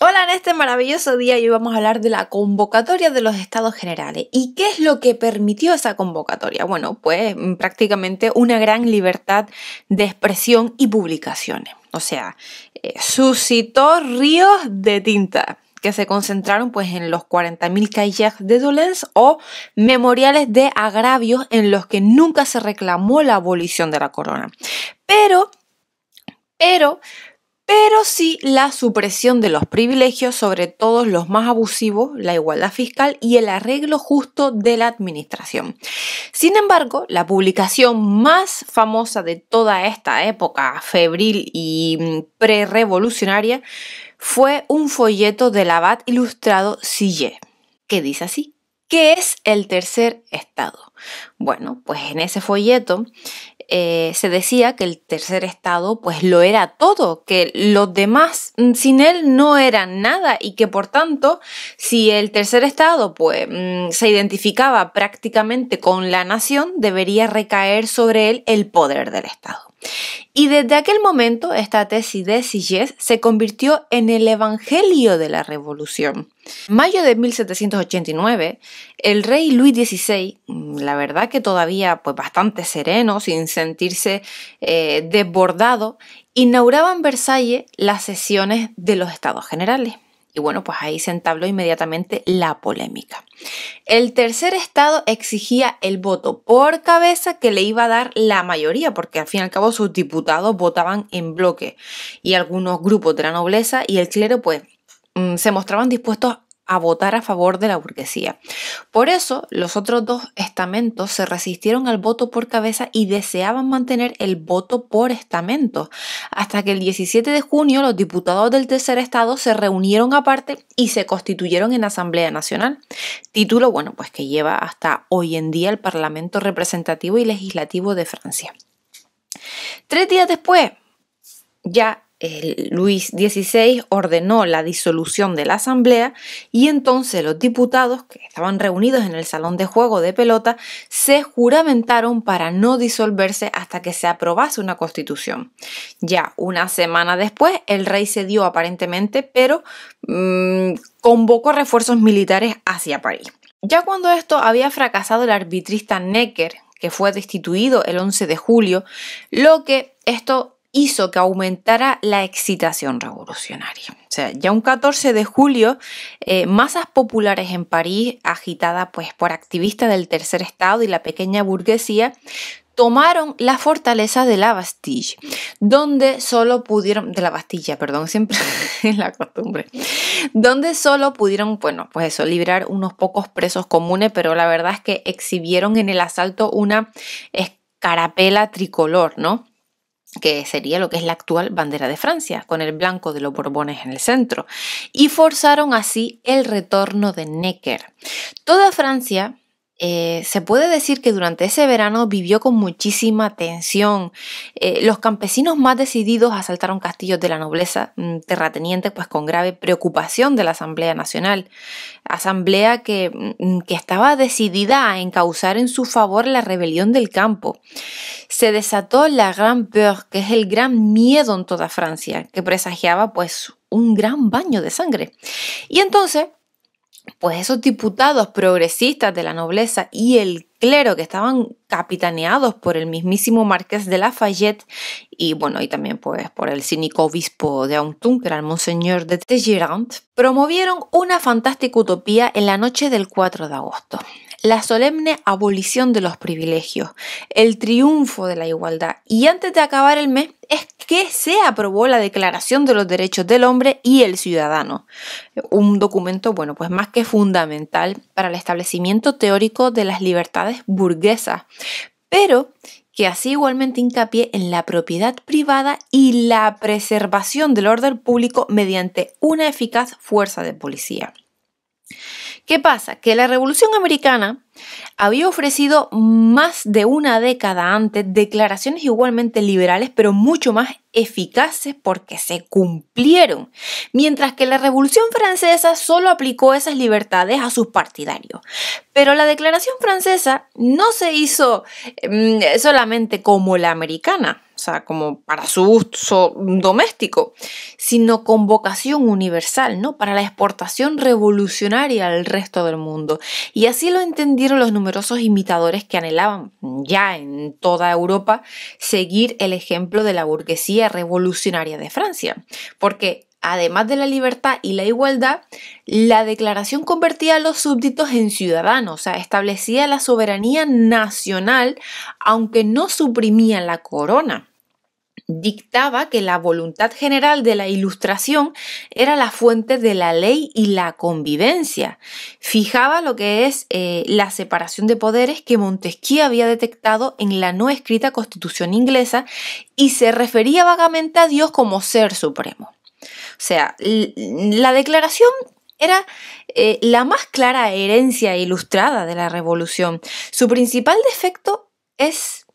Hola, en este maravilloso día hoy vamos a hablar de la convocatoria de los Estados Generales. ¿Y qué es lo que permitió esa convocatoria? Bueno, pues prácticamente una gran libertad de expresión y publicaciones. O sea, suscitó ríos de tinta que se concentraron pues en los 40.000 cahiers de doléances o memoriales de agravios en los que nunca se reclamó la abolición de la corona. Pero sí la supresión de los privilegios, sobre todo los más abusivos, la igualdad fiscal y el arreglo justo de la administración. Sin embargo, la publicación más famosa de toda esta época febril y prerevolucionaria fue un folleto del abad ilustrado Sieyès, que dice así: ¿qué es el tercer estado? Bueno, pues en ese folleto se decía que el tercer estado pues lo era todo, que los demás sin él no eran nada y que por tanto si el tercer estado pues se identificaba prácticamente con la nación, debería recaer sobre él el poder del estado. Y desde aquel momento esta tesis de Sieyès se convirtió en el evangelio de la revolución. En mayo de 1789, el rey Luis XVI, la verdad que todavía pues bastante sereno, sin sentirse desbordado, inauguraba en Versalles las sesiones de los Estados Generales. Y bueno, pues ahí se entabló inmediatamente la polémica. El tercer estado exigía el voto por cabeza que le iba a dar la mayoría, porque al fin y al cabo sus diputados votaban en bloque y algunos grupos de la nobleza y el clero pues se mostraban dispuestos a votar a favor de la burguesía. Por eso, los otros dos estamentos se resistieron al voto por cabeza y deseaban mantener el voto por estamento, hasta que el 17 de junio los diputados del tercer estado se reunieron aparte y se constituyeron en Asamblea Nacional, título, bueno, pues que lleva hasta hoy en día el Parlamento Representativo y Legislativo de Francia. 3 días después, ya Luis XVI ordenó la disolución de la asamblea y entonces los diputados que estaban reunidos en el salón de juego de pelota se juramentaron para no disolverse hasta que se aprobase una constitución. Ya una semana después el rey cedió aparentemente, pero convocó refuerzos militares hacia París. Ya cuando esto había fracasado, el arbitrista Necker, que fue destituido el 11 de julio, lo que esto hizo que aumentara la excitación revolucionaria. O sea, ya un 14 de julio, masas populares en París, agitadas pues por activistas del tercer estado y la pequeña burguesía, tomaron la fortaleza de la Bastilla, donde solo pudieron, siempre es la costumbre, donde solo pudieron, bueno, pues eso, librar unos pocos presos comunes, pero la verdad es que exhibieron en el asalto una escarapela tricolor, ¿no?, que sería lo que es la actual bandera de Francia, con el blanco de los Borbones en el centro, y forzaron así el retorno de Necker. Toda Francia se puede decir que durante ese verano vivió con muchísima tensión. Los campesinos más decididos asaltaron castillos de la nobleza terrateniente, pues con grave preocupación de la Asamblea Nacional. Asamblea que estaba decidida a encauzar en su favor la rebelión del campo. Se desató la Grande Peur, que es el gran miedo en toda Francia, que presagiaba pues un gran baño de sangre. Y entonces, pues esos diputados progresistas de la nobleza y el clero que estaban capitaneados por el mismísimo Marqués de Lafayette y bueno, y también pues por el cínico obispo de Autun, que era el Monseñor de Talleyrand, promovieron una fantástica utopía en la noche del 4 de agosto. La solemne abolición de los privilegios, el triunfo de la igualdad. Y antes de acabar el mes es que se aprobó la Declaración de los Derechos del Hombre y el Ciudadano. Un documento, bueno, pues más que fundamental para el establecimiento teórico de las libertades burguesas, pero que hacía igualmente hincapié en la propiedad privada y la preservación del orden público mediante una eficaz fuerza de policía. ¿Qué pasa? Que la Revolución Americana había ofrecido más de una década antes declaraciones igualmente liberales, pero mucho más eficaces porque se cumplieron, mientras que la Revolución Francesa solo aplicó esas libertades a sus partidarios. Pero la Declaración Francesa no se hizo solamente como la americana. O sea, como para su uso doméstico, sino con vocación universal, ¿no? Para la exportación revolucionaria al resto del mundo. Y así lo entendieron los numerosos imitadores que anhelaban ya en toda Europa seguir el ejemplo de la burguesía revolucionaria de Francia, porque además de la libertad y la igualdad, la declaración convertía a los súbditos en ciudadanos, o sea, establecía la soberanía nacional, aunque no suprimía la corona. Dictaba que la voluntad general de la Ilustración era la fuente de la ley y la convivencia. Fijaba lo que es la separación de poderes que Montesquieu había detectado en la no escrita Constitución inglesa y se refería vagamente a Dios como ser supremo. O sea, la declaración era la más clara herencia ilustrada de la revolución. Su principal defecto es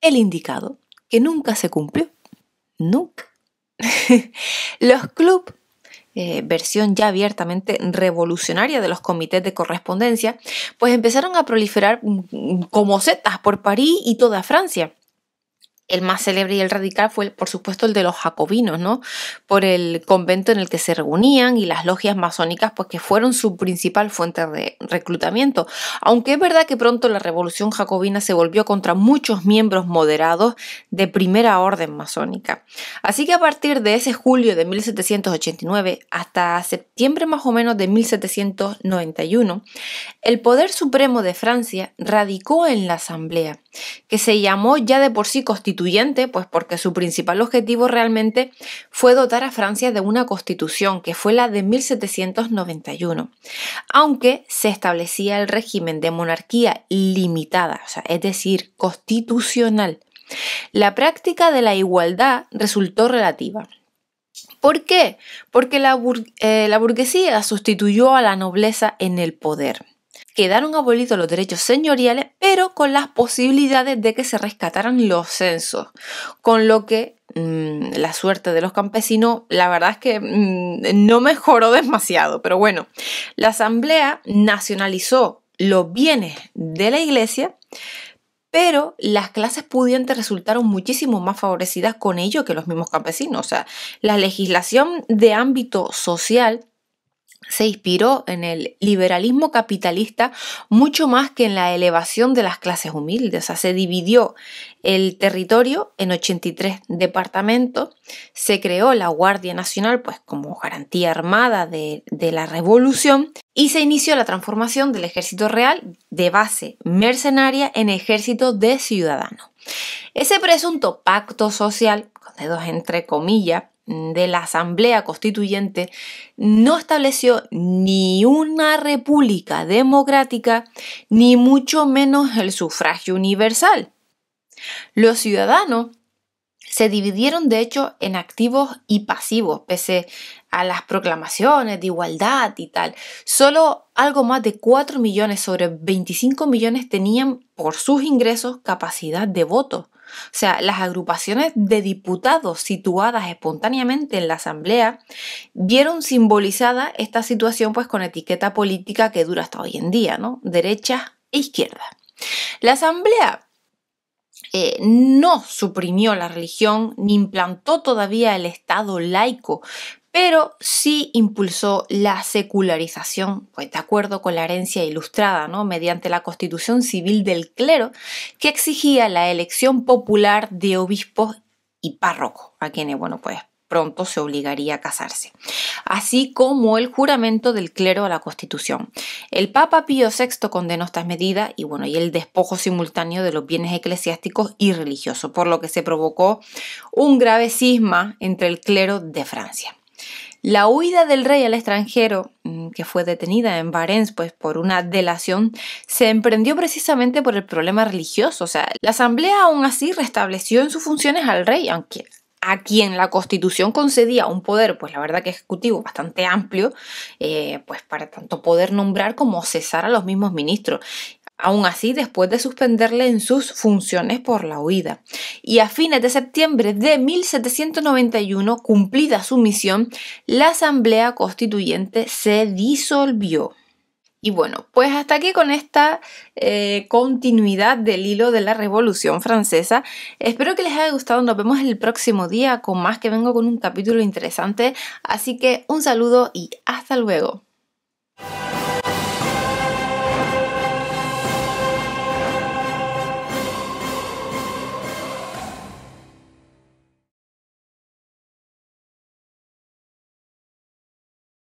el indicado, que nunca se cumplió. Nunca. Los clubs, versión ya abiertamente revolucionaria de los comités de correspondencia, pues empezaron a proliferar como setas por París y toda Francia. El más célebre y el radical fue, por supuesto, el de los jacobinos, ¿no? Por el convento en el que se reunían y las logias masónicas, pues que fueron su principal fuente de reclutamiento. Aunque es verdad que pronto la revolución jacobina se volvió contra muchos miembros moderados de primera orden masónica. Así que a partir de ese julio de 1789 hasta septiembre más o menos de 1791, el poder supremo de Francia radicó en la Asamblea, que se llamó ya de por sí constituyente, pues porque su principal objetivo realmente fue dotar a Francia de una constitución, que fue la de 1791, aunque se establecía el régimen de monarquía limitada, o sea, es decir, constitucional. La práctica de la igualdad resultó relativa. ¿Por qué? Porque la burguesía sustituyó a la nobleza en el poder. Quedaron abolidos los derechos señoriales, pero con las posibilidades de que se rescataran los censos, con lo que la suerte de los campesinos, la verdad es que no mejoró demasiado, pero bueno, la Asamblea nacionalizó los bienes de la Iglesia, pero las clases pudientes resultaron muchísimo más favorecidas con ello que los mismos campesinos. O sea, la legislación de ámbito social se inspiró en el liberalismo capitalista mucho más que en la elevación de las clases humildes. O sea, se dividió el territorio en 83 departamentos, se creó la Guardia Nacional pues como garantía armada de la revolución y se inició la transformación del ejército real de base mercenaria en ejército de ciudadanos. Ese presunto pacto social, con dedos entre comillas, de la Asamblea Constituyente no estableció ni una república democrática, ni mucho menos el sufragio universal. Los ciudadanos se dividieron de hecho en activos y pasivos, pese a las proclamaciones de igualdad y tal. Solo algo más de 4 millones sobre 25 millones tenían por sus ingresos capacidad de voto. O sea, las agrupaciones de diputados situadas espontáneamente en la Asamblea vieron simbolizada esta situación pues con etiqueta política que dura hasta hoy en día, ¿no? Derecha e izquierda. La Asamblea no suprimió la religión ni implantó todavía el Estado laico, pero sí impulsó la secularización, pues de acuerdo con la herencia ilustrada, ¿no? Mediante la constitución civil del clero, que exigía la elección popular de obispos y párrocos, a quienes, bueno, pues pronto se obligaría a casarse, así como el juramento del clero a la Constitución. El Papa Pío VI condenó estas medidas y el despojo simultáneo de los bienes eclesiásticos y religiosos, por lo que se provocó un grave cisma entre el clero de Francia. La huida del rey al extranjero, que fue detenida en Varens pues, por una delación, se emprendió precisamente por el problema religioso. O sea, la Asamblea aún así restableció en sus funciones al rey, aunque a quien la Constitución concedía un poder, pues la verdad que ejecutivo bastante amplio, pues para tanto poder nombrar como cesar a los mismos ministros. Aún así, después de suspenderle en sus funciones por la huida. Y a fines de septiembre de 1791, cumplida su misión, la Asamblea Constituyente se disolvió. Y bueno, pues hasta aquí con esta continuidad del hilo de la Revolución Francesa. Espero que les haya gustado. Nos vemos el próximo día con más, que vengo con un capítulo interesante. Así que un saludo y hasta luego.